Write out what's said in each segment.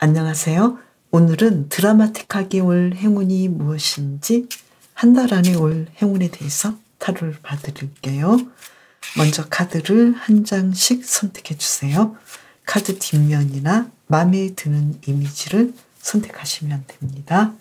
안녕하세요. 오늘은 드라마틱하게 올 행운이 무엇인지 한 달 안에 올 행운에 대해서 타로를 봐드릴게요. 먼저 카드를 한 장씩 선택해 주세요. 카드 뒷면이나 마음에 드는 이미지를 선택하시면 됩니다.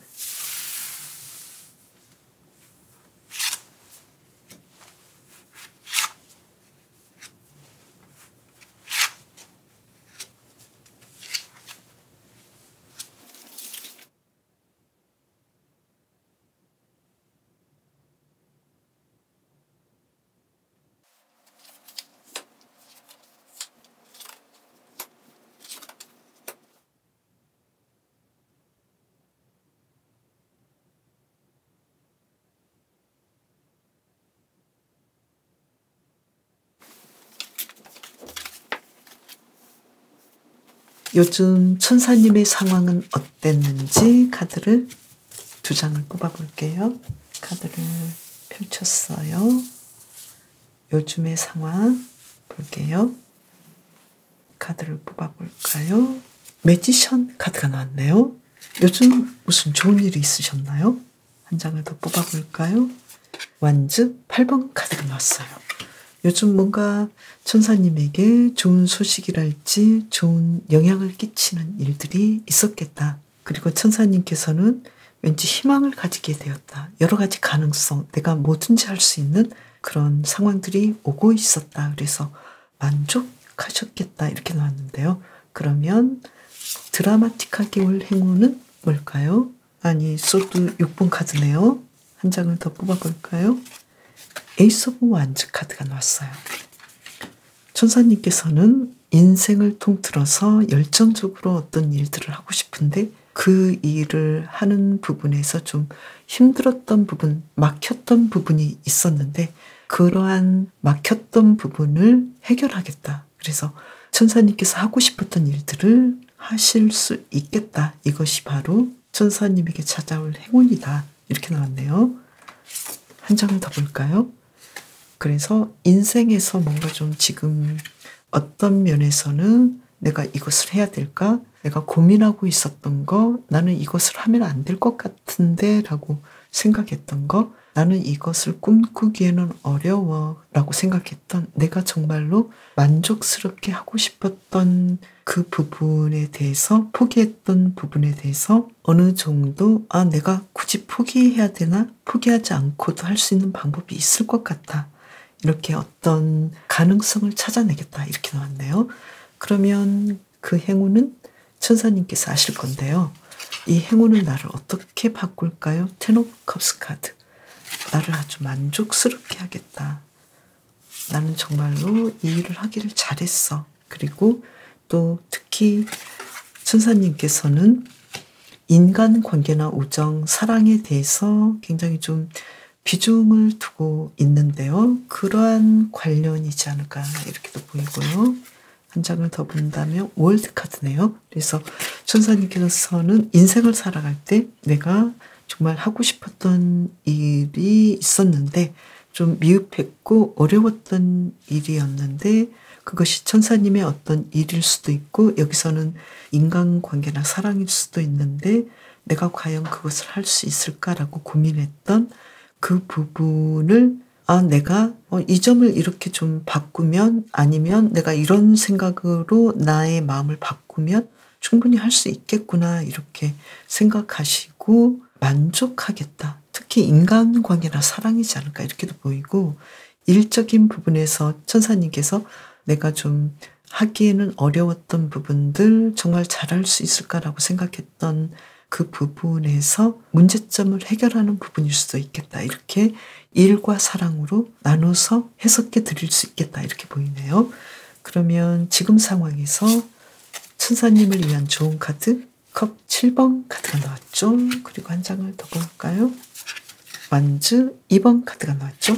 요즘 천사님의 상황은 어땠는지 카드를 두 장을 뽑아볼게요. 카드를 펼쳤어요. 요즘의 상황 볼게요. 카드를 뽑아볼까요? 매지션 카드가 나왔네요. 요즘 무슨 좋은 일이 있으셨나요? 한 장을 더 뽑아볼까요? 완즈 8번 카드가 나왔어요. 요즘 뭔가 천사님에게 좋은 소식이랄지 좋은 영향을 끼치는 일들이 있었겠다. 그리고 천사님께서는 왠지 희망을 가지게 되었다. 여러 가지 가능성, 내가 뭐든지 할 수 있는 그런 상황들이 오고 있었다. 그래서 만족하셨겠다. 이렇게 나왔는데요. 그러면 드라마틱하게 올 행운은 뭘까요? 아니, 소드 6번 카드네요. 한 장을 더 뽑아볼까요? 에이스 오브 완즈 카드가 나왔어요. 천사님께서는 인생을 통틀어서 열정적으로 어떤 일들을 하고 싶은데 그 일을 하는 부분에서 좀 힘들었던 부분, 막혔던 부분이 있었는데 그러한 막혔던 부분을 해결하겠다. 그래서 천사님께서 하고 싶었던 일들을 하실 수 있겠다. 이것이 바로 천사님에게 찾아올 행운이다. 이렇게 나왔네요. 한 장을 더 볼까요? 그래서 인생에서 뭔가 좀 지금 어떤 면에서는 내가 이것을 해야 될까? 내가 고민하고 있었던 거, 나는 이것을 하면 안 될 것 같은데 라고 생각했던 거, 나는 이것을 꿈꾸기에는 어려워 라고 생각했던 내가 정말로 만족스럽게 하고 싶었던 그 부분에 대해서 포기했던 부분에 대해서 어느 정도 내가 굳이 포기해야 되나? 포기하지 않고도 할 수 있는 방법이 있을 것 같아. 이렇게 어떤 가능성을 찾아내겠다 이렇게 나왔네요. 그러면 그 행운은 천사님께서 아실 건데요. 이 행운은 나를 어떻게 바꿀까요? 텐 오브 컵스 카드. 나를 아주 만족스럽게 하겠다. 나는 정말로 이 일을 하기를 잘했어. 그리고 또 특히 천사님께서는 인간관계나 우정, 사랑에 대해서 굉장히 좀 비중을 두고 있는데요. 그러한 관련이지 않을까 이렇게도 보이고요. 한 장을 더 본다면 월드 카드네요. 그래서 천사님께서는 인생을 살아갈 때 내가 정말 하고 싶었던 일이 있었는데 좀 미흡했고 어려웠던 일이었는데 그것이 천사님의 어떤 일일 수도 있고 여기서는 인간관계나 사랑일 수도 있는데 내가 과연 그것을 할 수 있을까라고 고민했던 그 부분을 내가 이 점을 이렇게 좀 바꾸면 아니면 내가 이런 생각으로 나의 마음을 바꾸면 충분히 할 수 있겠구나 이렇게 생각하시고 만족하겠다. 특히 인간관계나 사랑이지 않을까 이렇게도 보이고 일적인 부분에서 천사님께서 내가 좀 하기에는 어려웠던 부분들 정말 잘할 수 있을까라고 생각했던 그 부분에서 문제점을 해결하는 부분일 수도 있겠다. 이렇게 일과 사랑으로 나눠서 해석해 드릴 수 있겠다. 이렇게 보이네요. 그러면 지금 상황에서 천사님을 위한 좋은 카드 컵 7번 카드가 나왔죠. 그리고 한 장을 더 볼까요? 완즈 2번 카드가 나왔죠.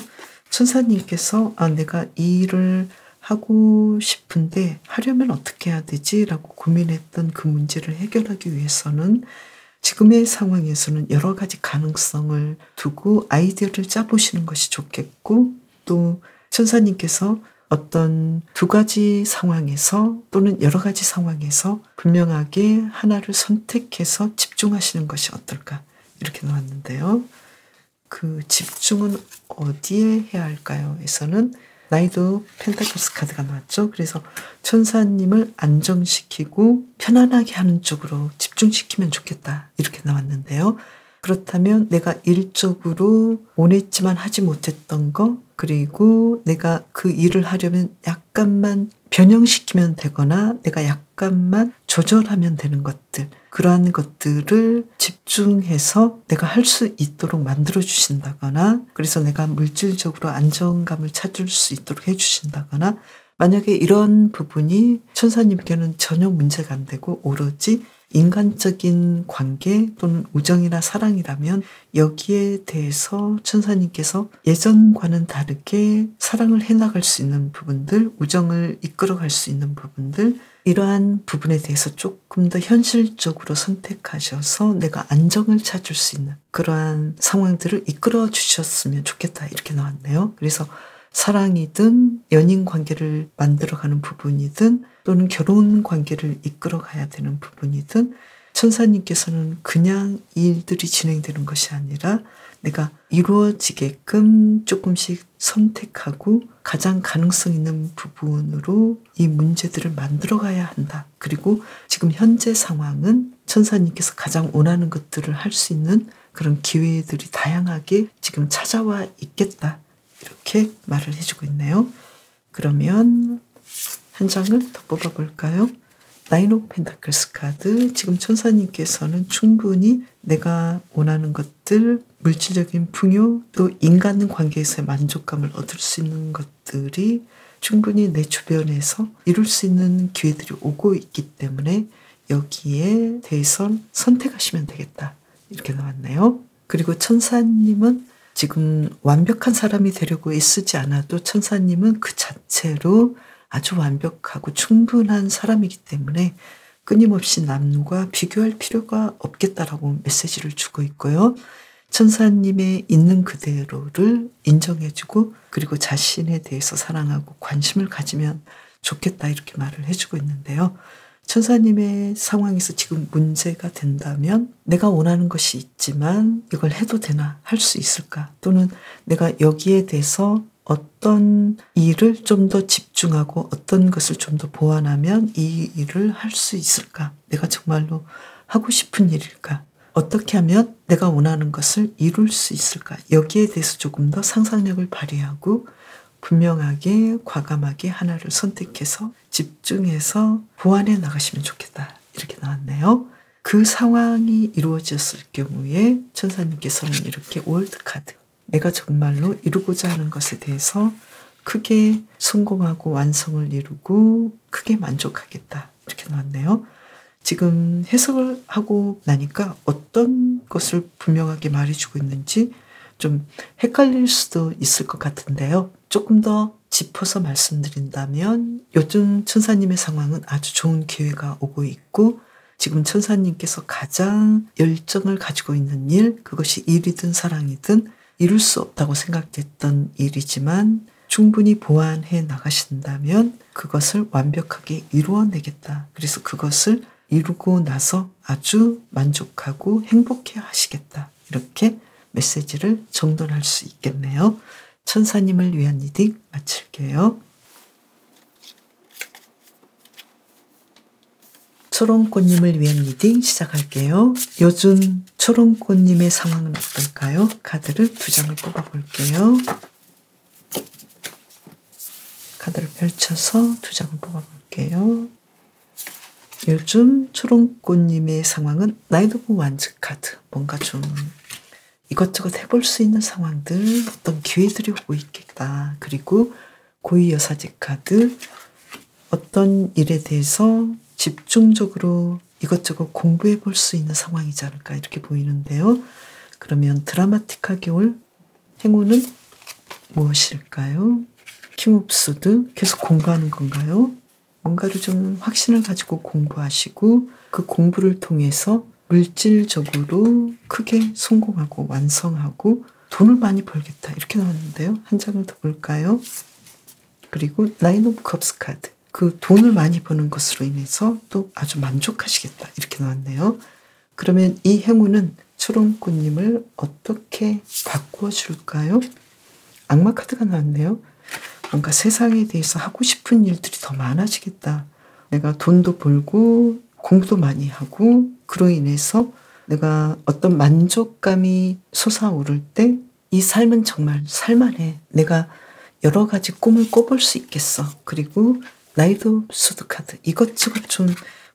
천사님께서 내가 이 일을 하고 싶은데 하려면 어떻게 해야 되지? 라고 고민했던 그 문제를 해결하기 위해서는 지금의 상황에서는 여러 가지 가능성을 두고 아이디어를 짜보시는 것이 좋겠고 또 천사님께서 어떤 두 가지 상황에서 또는 여러 가지 상황에서 분명하게 하나를 선택해서 집중하시는 것이 어떨까 이렇게 나왔는데요. 그 집중은 어디에 해야 할까요? 에서는 나이도 펜타클스 카드가 나왔죠. 그래서 천사님을 안정시키고 편안하게 하는 쪽으로 집중시키면 좋겠다 이렇게 나왔는데요. 그렇다면 내가 일적으로 원했지만 하지 못했던 거, 그리고 내가 그 일을 하려면 약간만 변형시키면 되거나 내가 약간만 조절하면 되는 것들, 그러한 것들을 집중해서 내가 할 수 있도록 만들어 주신다거나, 그래서 내가 물질적으로 안정감을 찾을 수 있도록 해 주신다거나, 만약에 이런 부분이 천사님께는 전혀 문제가 안 되고 오로지 인간적인 관계 또는 우정이나 사랑이라면 여기에 대해서 천사님께서 예전과는 다르게 사랑을 해나갈 수 있는 부분들, 우정을 이끌어갈 수 있는 부분들, 이러한 부분에 대해서 조금 더 현실적으로 선택하셔서 내가 안정을 찾을 수 있는 그러한 상황들을 이끌어 주셨으면 좋겠다 이렇게 나왔네요. 그래서 사랑이든 연인 관계를 만들어가는 부분이든 또는 결혼 관계를 이끌어가야 되는 부분이든 천사님께서는 그냥 일들이 진행되는 것이 아니라 내가 이루어지게끔 조금씩 선택하고 가장 가능성 있는 부분으로 이 문제들을 만들어가야 한다. 그리고 지금 현재 상황은 천사님께서 가장 원하는 것들을 할 수 있는 그런 기회들이 다양하게 지금 찾아와 있겠다. 이렇게 말을 해주고 있네요. 그러면 한 장을 더 뽑아볼까요? 나인 오브 펜타클스 카드. 지금 천사님께서는 충분히 내가 원하는 것들, 물질적인 풍요, 또 인간 관계에서의 만족감을 얻을 수 있는 것들이 충분히 내 주변에서 이룰 수 있는 기회들이 오고 있기 때문에 여기에 대해서 선택하시면 되겠다. 이렇게 나왔네요. 그리고 천사님은 지금 완벽한 사람이 되려고 애쓰지 않아도 천사님은 그 자체로 아주 완벽하고 충분한 사람이기 때문에 끊임없이 남과 비교할 필요가 없겠다라고 메시지를 주고 있고요. 천사님의 있는 그대로를 인정해주고 그리고 자신에 대해서 사랑하고 관심을 가지면 좋겠다 이렇게 말을 해주고 있는데요. 천사님의 상황에서 지금 문제가 된다면 내가 원하는 것이 있지만 이걸 해도 되나? 할 수 있을까? 또는 내가 여기에 대해서 어떤 일을 좀 더 집중하고 어떤 것을 좀 더 보완하면 이 일을 할 수 있을까? 내가 정말로 하고 싶은 일일까? 어떻게 하면 내가 원하는 것을 이룰 수 있을까? 여기에 대해서 조금 더 상상력을 발휘하고 분명하게 과감하게 하나를 선택해서 집중해서 보완해 나가시면 좋겠다. 이렇게 나왔네요. 그 상황이 이루어졌을 경우에 천사님께서는 이렇게 월드 카드. 내가 정말로 이루고자 하는 것에 대해서 크게 성공하고 완성을 이루고 크게 만족하겠다. 이렇게 나왔네요. 지금 해석을 하고 나니까 어떤 것을 분명하게 말해주고 있는지 좀 헷갈릴 수도 있을 것 같은데요. 조금 더 짚어서 말씀드린다면 요즘 천사님의 상황은 아주 좋은 기회가 오고 있고 지금 천사님께서 가장 열정을 가지고 있는 일, 그것이 일이든 사랑이든 이룰 수 없다고 생각됐던 일이지만 충분히 보완해 나가신다면 그것을 완벽하게 이루어내겠다. 그래서 그것을 이루고 나서 아주 만족하고 행복해 하시겠다. 이렇게 메시지를 정돈할 수 있겠네요. 천사님을 위한 리딩 마칠게요. 초롱꽃님을 위한 리딩 시작할게요. 요즘 초롱꽃님의 상황은 어떨까요? 카드를 2장을 뽑아볼게요. 카드를 펼쳐서 2장을 뽑아볼게요. 요즘 초롱꽃님의 상황은 나이트 오브 완즈 카드. 뭔가 좀 이것저것 해볼 수 있는 상황들, 어떤 기회들이 오고 있겠다. 그리고 고위 여사제 카드. 어떤 일에 대해서 집중적으로 이것저것 공부해 볼 수 있는 상황이지 않을까 이렇게 보이는데요. 그러면 드라마틱하게 올 행운은 무엇일까요? 킹 오브 소드, 계속 공부하는 건가요? 뭔가를 좀 확신을 가지고 공부하시고 그 공부를 통해서 물질적으로 크게 성공하고 완성하고 돈을 많이 벌겠다 이렇게 나왔는데요. 한 장을 더 볼까요? 그리고 나인 오브 컵스 카드. 그 돈을 많이 버는 것으로 인해서 또 아주 만족하시겠다. 이렇게 나왔네요. 그러면 이 행운은 초롱꽃님을 어떻게 바꾸어 줄까요? 악마 카드가 나왔네요. 뭔가 세상에 대해서 하고 싶은 일들이 더 많아지겠다. 내가 돈도 벌고 공부도 많이 하고 그로 인해서 내가 어떤 만족감이 솟아오를 때 이 삶은 정말 살만해. 내가 여러 가지 꿈을 꿔볼 수 있겠어. 그리고 나이트 오브 소드 카드. 이것저것 좀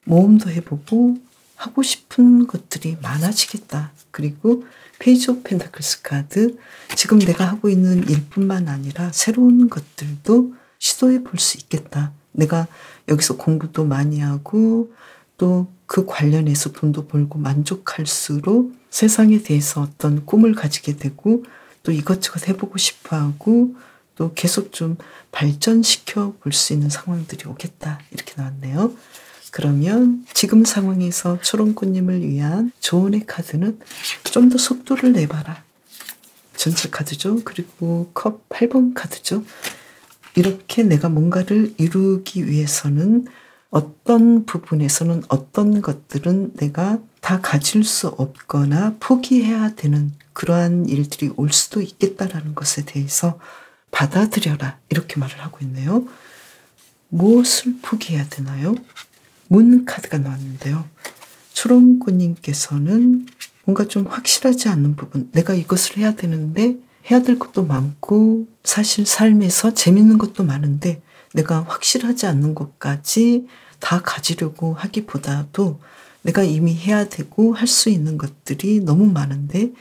모험도 해보고 하고 싶은 것들이 많아지겠다. 그리고 페이지 오브 펜타클스 카드. 지금 내가 하고 있는 일뿐만 아니라 새로운 것들도 시도해 볼 수 있겠다. 내가 여기서 공부도 많이 하고 또 그 관련해서 돈도 벌고 만족할수록 세상에 대해서 어떤 꿈을 가지게 되고 또 이것저것 해보고 싶어하고 또 계속 좀 발전시켜 볼 수 있는 상황들이 오겠다. 이렇게 나왔네요. 그러면 지금 상황에서 초롱꽃님을 위한 조언의 카드는 좀 더 속도를 내봐라. 전체 카드죠. 그리고 컵 8번 카드죠. 이렇게 내가 뭔가를 이루기 위해서는 어떤 부분에서는 어떤 것들은 내가 다 가질 수 없거나 포기해야 되는 그러한 일들이 올 수도 있겠다라는 것에 대해서 받아들여라. 이렇게 말을 하고 있네요. 무엇을 포기해야 되나요? 문 카드가 나왔는데요. 초롱꽃님께서는 뭔가 좀 확실하지 않는 부분, 내가 이것을 해야 되는데 해야 될 것도 많고 사실 삶에서 재밌는 것도 많은데 내가 확실하지 않는 것까지 다 가지려고 하기보다도 내가 이미 해야 되고 할 수 있는 것들이 너무 많은데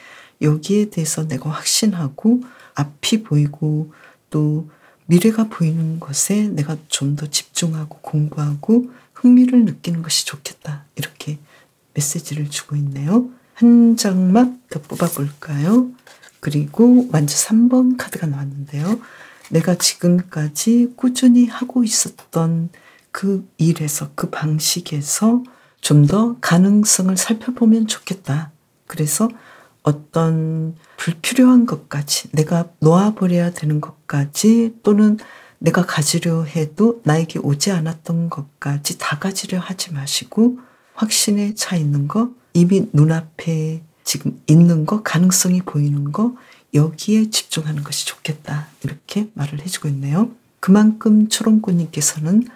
여기에 대해서 내가 확신하고 앞이 보이고 또 미래가 보이는 것에 내가 좀 더 집중하고 공부하고 흥미를 느끼는 것이 좋겠다. 이렇게 메시지를 주고 있네요. 한 장만 더 뽑아볼까요? 그리고 완전 3번 카드가 나왔는데요. 내가 지금까지 꾸준히 하고 있었던 그 일에서 그 방식에서 좀 더 가능성을 살펴보면 좋겠다. 그래서 어떤 불필요한 것까지 내가 놓아버려야 되는 것까지 또는 내가 가지려 해도 나에게 오지 않았던 것까지 다 가지려 하지 마시고 확신에 차 있는 거, 이미 눈앞에 지금 있는 거, 가능성이 보이는 거 여기에 집중하는 것이 좋겠다. 이렇게 말을 해주고 있네요. 그만큼 초롱꽃님께서는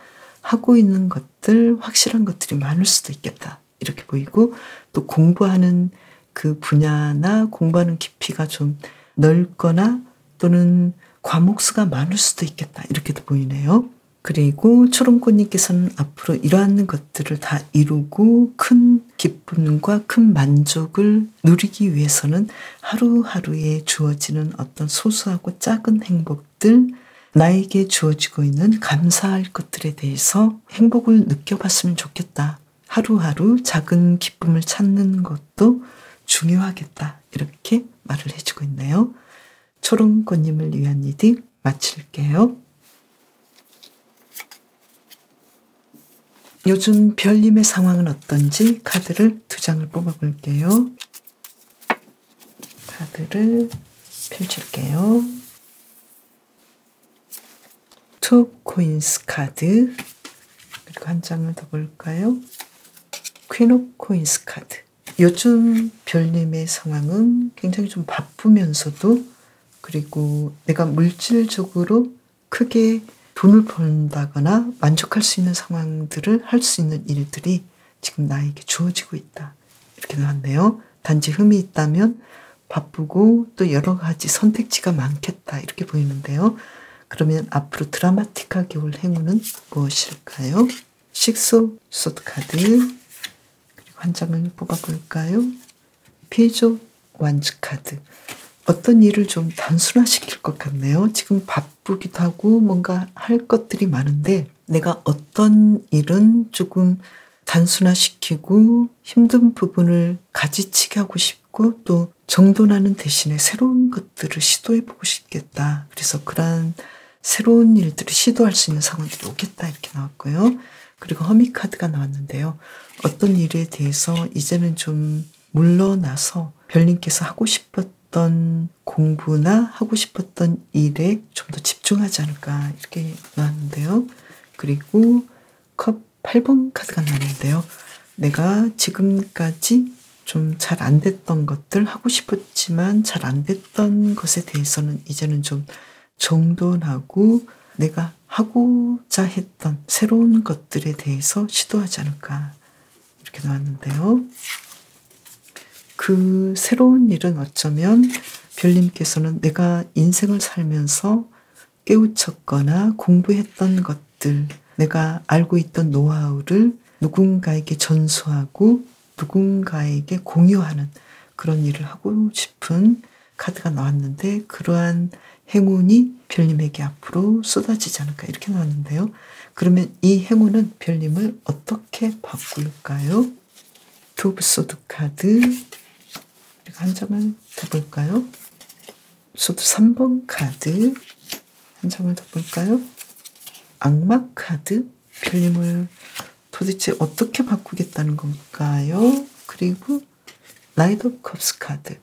하고 있는 것들, 확실한 것들이 많을 수도 있겠다. 이렇게 보이고 또 공부하는 그 분야나 공부하는 깊이가 좀 넓거나 또는 과목 수가 많을 수도 있겠다. 이렇게도 보이네요. 그리고 초롱꽃님께서는 앞으로 이러한 것들을 다 이루고 큰 기쁨과 큰 만족을 누리기 위해서는 하루하루에 주어지는 어떤 소소하고 작은 행복들, 나에게 주어지고 있는 감사할 것들에 대해서 행복을 느껴봤으면 좋겠다. 하루하루 작은 기쁨을 찾는 것도 중요하겠다. 이렇게 말을 해주고 있네요. 초롱꽃님을 위한 리딩 마칠게요. 요즘 별님의 상황은 어떤지 카드를 2장을 뽑아볼게요. 카드를 펼칠게요. 투 코인스 카드, 그리고 한 장을 더 볼까요? 퀸 오브 코인스 카드. 요즘 별님의 상황은 굉장히 좀 바쁘면서도 그리고 내가 물질적으로 크게 돈을 번다거나 만족할 수 있는 상황들을 할 수 있는 일들이 지금 나에게 주어지고 있다. 이렇게 나왔네요. 단지 흠이 있다면 바쁘고 또 여러 가지 선택지가 많겠다. 이렇게 보이는데요. 그러면 앞으로 드라마틱하게 올 행운은 무엇일까요? 식스 오브 소드 카드, 그리고 한 장을 뽑아볼까요? 페이지 오브 완즈 카드. 어떤 일을 좀 단순화시킬 것 같네요. 지금 바쁘기도 하고 뭔가 할 것들이 많은데 내가 어떤 일은 조금 단순화시키고 힘든 부분을 가지치게 하고 싶고 또 정돈하는 대신에 새로운 것들을 시도해보고 싶겠다. 그래서 그러한 새로운 일들을 시도할 수 있는 상황들이 오겠다. 이렇게 나왔고요. 그리고 허미 카드가 나왔는데요. 어떤 일에 대해서 이제는 좀 물러나서 별님께서 하고 싶었던 싶었던 공부나 하고 싶었던 일에 좀 더 집중하지 않을까 이렇게 나왔는데요. 그리고 컵 8번 카드가 나왔는데요. 내가 지금까지 좀 잘 안 됐던 것들, 하고 싶었지만 잘 안 됐던 것에 대해서는 이제는 좀 정돈하고 내가 하고자 했던 새로운 것들에 대해서 시도하지 않을까 이렇게 나왔는데요. 그 새로운 일은 어쩌면 별님께서는 내가 인생을 살면서 깨우쳤거나 공부했던 것들, 내가 알고 있던 노하우를 누군가에게 전수하고 누군가에게 공유하는 그런 일을 하고 싶은 카드가 나왔는데, 그러한 행운이 별님에게 앞으로 쏟아지지 않을까 이렇게 나왔는데요. 그러면 이 행운은 별님을 어떻게 바꿀까요? 투 오브 소드 카드 한 장을 더 볼까요? 소드 3번 카드 한 장을 더 볼까요? 악마 카드, 별님을 도대체 어떻게 바꾸겠다는 건가요? 그리고 나이트 오브 컵스 카드,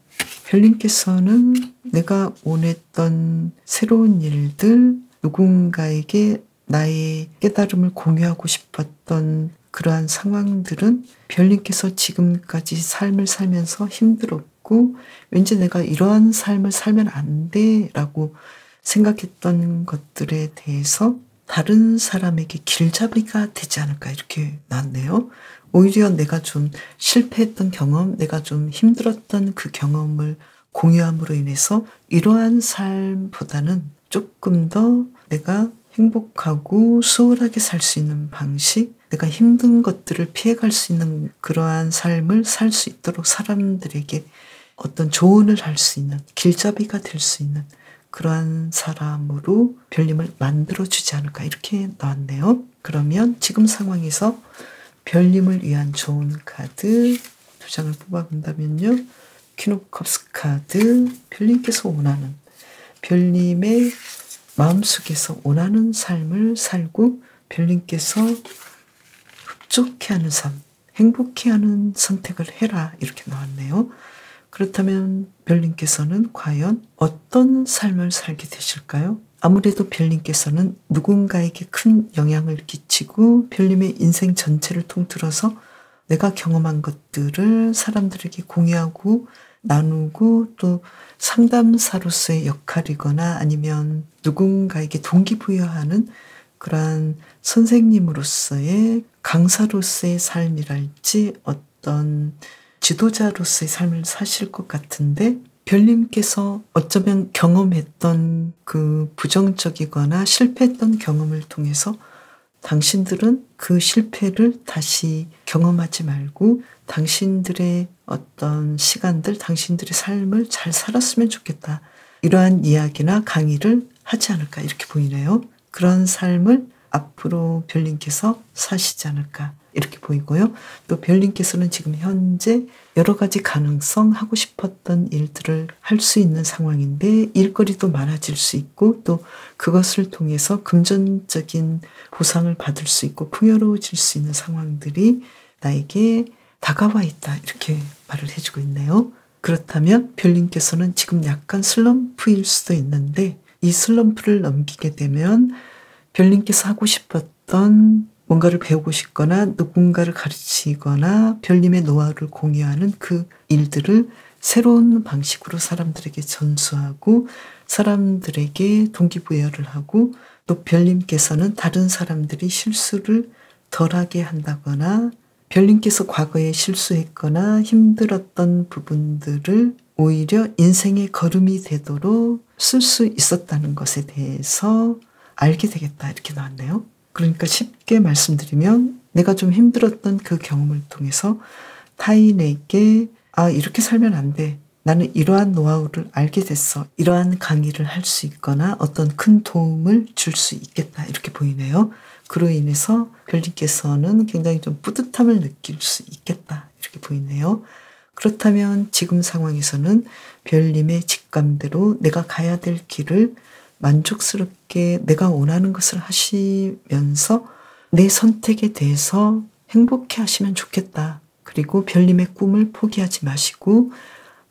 별님께서는 내가 원했던 새로운 일들, 누군가에게 나의 깨달음을 공유하고 싶었던 그러한 상황들은 별님께서 지금까지 삶을 살면서 힘들었고 왠지 내가 이러한 삶을 살면 안 돼 라고 생각했던 것들에 대해서 다른 사람에게 길잡이가 되지 않을까 이렇게 나왔네요. 오히려 내가 좀 실패했던 경험, 내가 좀 힘들었던 그 경험을 공유함으로 인해서 이러한 삶보다는 조금 더 내가 행복하고 수월하게 살 수 있는 방식, 내가 힘든 것들을 피해갈 수 있는 그러한 삶을 살 수 있도록 사람들에게 어떤 조언을 할 수 있는, 길잡이가 될 수 있는 그러한 사람으로 별님을 만들어주지 않을까 이렇게 나왔네요. 그러면 지금 상황에서 별님을 위한 좋은 카드 두 장을 뽑아본다면요. 퀸 오브 컵스 카드, 별님께서 원하는, 별님의 마음속에서 원하는 삶을 살고 별님께서 흡족해하는 삶, 행복해하는 선택을 해라 이렇게 나왔네요. 그렇다면 별님께서는 과연 어떤 삶을 살게 되실까요? 아무래도 별님께서는 누군가에게 큰 영향을 끼치고 별님의 인생 전체를 통틀어서 내가 경험한 것들을 사람들에게 공유하고 나누고 또 상담사로서의 역할이거나 아니면 누군가에게 동기부여하는 그러한 선생님으로서의 강사로서의 삶이랄지 어떤 지도자로서의 삶을 사실 것 같은데, 별님께서 어쩌면 경험했던 그 부정적이거나 실패했던 경험을 통해서 당신들은 그 실패를 다시 경험하지 말고 당신들의 어떤 시간들, 당신들의 삶을 잘 살았으면 좋겠다, 이러한 이야기나 강의를 하지 않을까 이렇게 보이네요. 그런 삶을 앞으로 별님께서 사시지 않을까 이렇게 보이고요. 또 별님께서는 지금 현재 여러 가지 가능성, 하고 싶었던 일들을 할 수 있는 상황인데 일거리도 많아질 수 있고 또 그것을 통해서 금전적인 보상을 받을 수 있고 풍요로워질 수 있는 상황들이 나에게 다가와 있다 이렇게 말을 해주고 있네요. 그렇다면 별님께서는 지금 약간 슬럼프일 수도 있는데 이 슬럼프를 넘기게 되면 별님께서 하고 싶었던 뭔가를 배우고 싶거나 누군가를 가르치거나 별님의 노하우를 공유하는 그 일들을 새로운 방식으로 사람들에게 전수하고 사람들에게 동기부여를 하고 또 별님께서는 다른 사람들이 실수를 덜하게 한다거나 별님께서 과거에 실수했거나 힘들었던 부분들을 오히려 인생의 걸음이 되도록 쓸 수 있었다는 것에 대해서 알게 되겠다 이렇게 나왔네요. 그러니까 쉽게 말씀드리면 내가 좀 힘들었던 그 경험을 통해서 타인에게 이렇게 살면 안 돼, 나는 이러한 노하우를 알게 됐어, 이러한 강의를 할 수 있거나 어떤 큰 도움을 줄 수 있겠다 이렇게 보이네요. 그로 인해서 별님께서는 굉장히 좀 뿌듯함을 느낄 수 있겠다 이렇게 보이네요. 그렇다면 지금 상황에서는 별님의 직감대로 내가 가야 될 길을 만족스럽게 내가 원하는 것을 하시면서 내 선택에 대해서 행복해 하시면 좋겠다. 그리고 별님의 꿈을 포기하지 마시고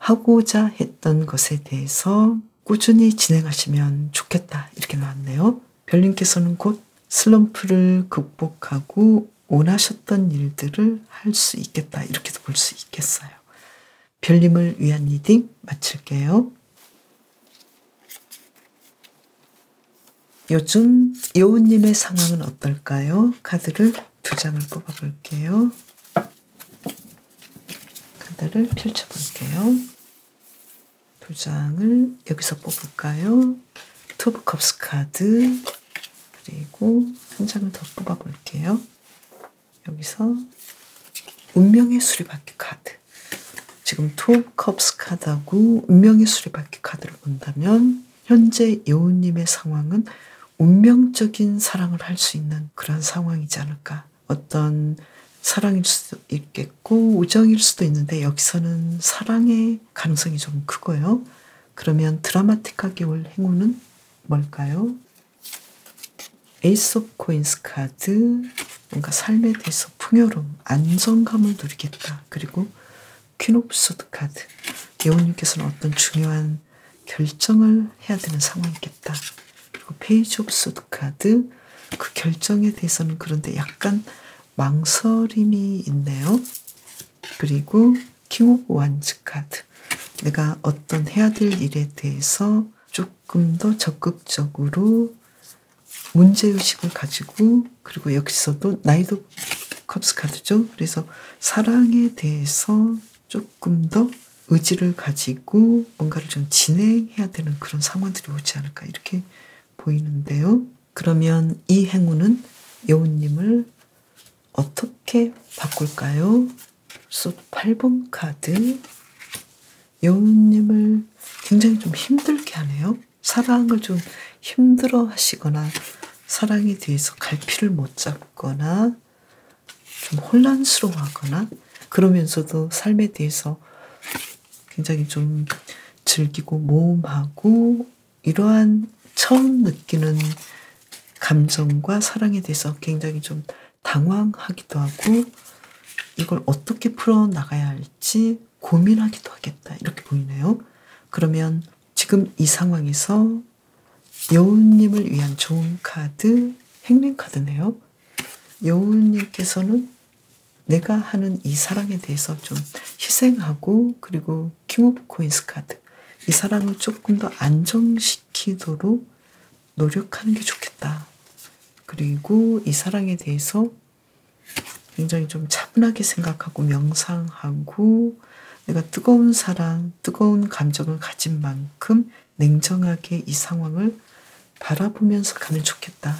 하고자 했던 것에 대해서 꾸준히 진행하시면 좋겠다. 이렇게 나왔네요. 별님께서는 곧 슬럼프를 극복하고 원하셨던 일들을 할 수 있겠다. 이렇게도 볼 수 있겠어요. 별님을 위한 리딩 마칠게요. 요즘 여우님의 상황은 어떨까요? 카드를 2장을 뽑아볼게요. 카드를 펼쳐볼게요. 2장을 여기서 뽑을까요? 투 오브 컵스 카드, 그리고 1장을 더 뽑아볼게요. 여기서 운명의 수리바퀴 카드. 지금 투 오브 컵스 카드하고 운명의 수리바퀴 카드를 본다면 현재 여우님의 상황은 운명적인 사랑을 할 수 있는 그런 상황이지 않을까. 어떤 사랑일 수도 있겠고 우정일 수도 있는데 여기서는 사랑의 가능성이 좀 크고요. 그러면 드라마틱하게 올 행운은 뭘까요? 에이스 오브 코인스 카드, 뭔가 삶에 대해서 풍요로움, 안정감을 누리겠다. 그리고 퀸 오브 소드 카드, 여우님께서는 어떤 중요한 결정을 해야 되는 상황이겠다. 그리고 페이지 오브 소드 카드, 그 결정에 대해서는 그런데 약간 망설임이 있네요. 그리고 킹 오브 완즈 카드, 내가 어떤 해야 될 일에 대해서 조금 더 적극적으로 문제의식을 가지고, 그리고 여기서도 나이트 오브 컵스 카드죠. 그래서 사랑에 대해서 조금 더 의지를 가지고 뭔가를 좀 진행해야 되는 그런 상황들이 오지 않을까 이렇게 보이는데요. 그러면 이 행운은 여우님을 어떻게 바꿀까요? 소 8번 카드, 여우님을 굉장히 좀 힘들게 하네요. 사랑을 좀 힘들어 하시거나 사랑에 대해서 갈피를 못 잡거나 좀 혼란스러워하거나, 그러면서도 삶에 대해서 굉장히 좀 즐기고 모험하고, 이러한 처음 느끼는 감정과 사랑에 대해서 굉장히 좀 당황하기도 하고 이걸 어떻게 풀어나가야 할지 고민하기도 하겠다 이렇게 보이네요. 그러면 지금 이 상황에서 여우님을 위한 좋은 카드, 행린 카드네요. 여우님께서는 내가 하는 이 사랑에 대해서 좀 희생하고, 그리고 킹 오브 코인스 카드, 이 사랑을 조금 더 안정시키도록 노력하는 게 좋겠다. 그리고 이 사랑에 대해서 굉장히 좀 차분하게 생각하고 명상하고, 내가 뜨거운 사랑, 뜨거운 감정을 가진 만큼 냉정하게 이 상황을 바라보면서 가면 좋겠다.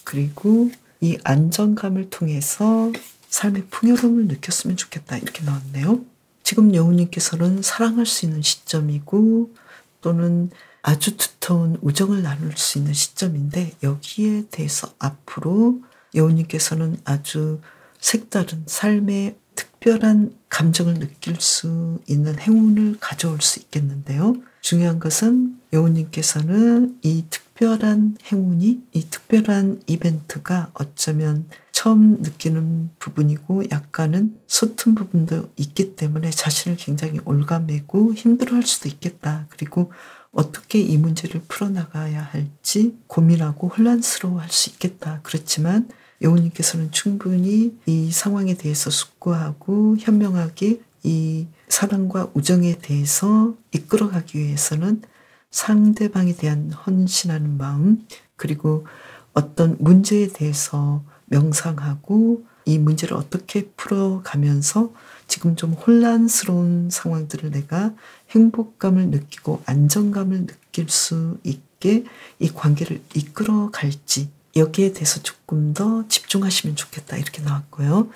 그리고 이 안정감을 통해서 삶의 풍요로움을 느꼈으면 좋겠다. 이렇게 나왔네요. 지금 여우님께서는 사랑할 수 있는 시점이고, 또는 아주 두터운 우정을 나눌 수 있는 시점인데, 여기에 대해서 앞으로 여우님께서는 아주 색다른 삶의 특별한 감정을 느낄 수 있는 행운을 가져올 수 있겠는데요. 중요한 것은 여우님께서는 이 특별한 행운이, 이 특별한 이벤트가 어쩌면 처음 느끼는 부분이고 약간은 서툰 부분도 있기 때문에 자신을 굉장히 올가매고 힘들어할 수도 있겠다. 그리고 어떻게 이 문제를 풀어나가야 할지 고민하고 혼란스러워할 수 있겠다. 그렇지만 여우님께서는 충분히 이 상황에 대해서 숙고하고 현명하게 이 사랑과 우정에 대해서 이끌어가기 위해서는 상대방에 대한 헌신하는 마음, 그리고 어떤 문제에 대해서 명상하고 이 문제를 어떻게 풀어가면서 지금 좀 혼란스러운 상황들을 내가 행복감을 느끼고 안정감을 느낄 수 있게 이 관계를 이끌어 갈지, 여기에 대해서 조금 더 집중하시면 좋겠다 이렇게 나왔고요.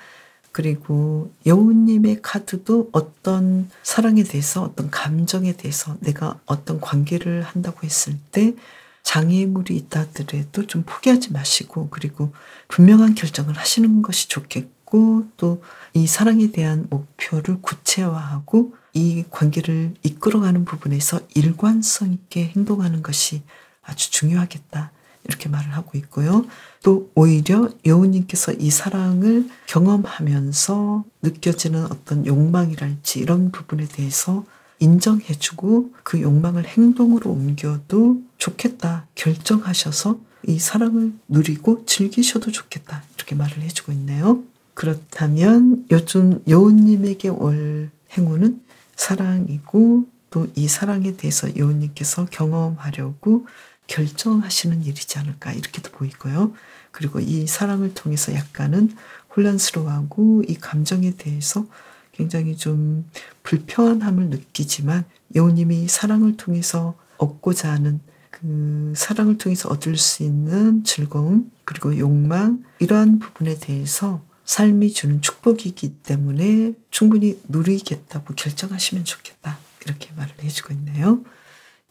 그리고 여우님의 카드도 어떤 사랑에 대해서, 어떤 감정에 대해서 내가 어떤 관계를 한다고 했을 때 장애물이 있다 하더라도 좀 포기하지 마시고, 그리고 분명한 결정을 하시는 것이 좋겠고, 또 이 사랑에 대한 목표를 구체화하고 이 관계를 이끌어가는 부분에서 일관성 있게 행동하는 것이 아주 중요하겠다 이렇게 말을 하고 있고요. 또 오히려 여우님께서 이 사랑을 경험하면서 느껴지는 어떤 욕망이랄지 이런 부분에 대해서 인정해주고 그 욕망을 행동으로 옮겨도 좋겠다 결정하셔서 이 사랑을 누리고 즐기셔도 좋겠다 이렇게 말을 해주고 있네요. 그렇다면 요즘 여우님에게 올 행운은 사랑이고 또 이 사랑에 대해서 여우님께서 경험하려고 결정하시는 일이지 않을까 이렇게도 보이고요. 그리고 이 사랑을 통해서 약간은 혼란스러워하고 이 감정에 대해서 굉장히 좀 불편함을 느끼지만 여우님이 사랑을 통해서 얻고자 하는 그 사랑을 통해서 얻을 수 있는 즐거움 그리고 욕망 이러한 부분에 대해서 삶이 주는 축복이기 때문에 충분히 누리겠다고 결정하시면 좋겠다. 이렇게 말을 해주고 있네요.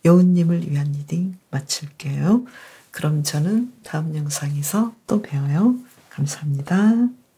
여우님을 위한 리딩 마칠게요. 그럼 저는 다음 영상에서 또 봬요. 감사합니다.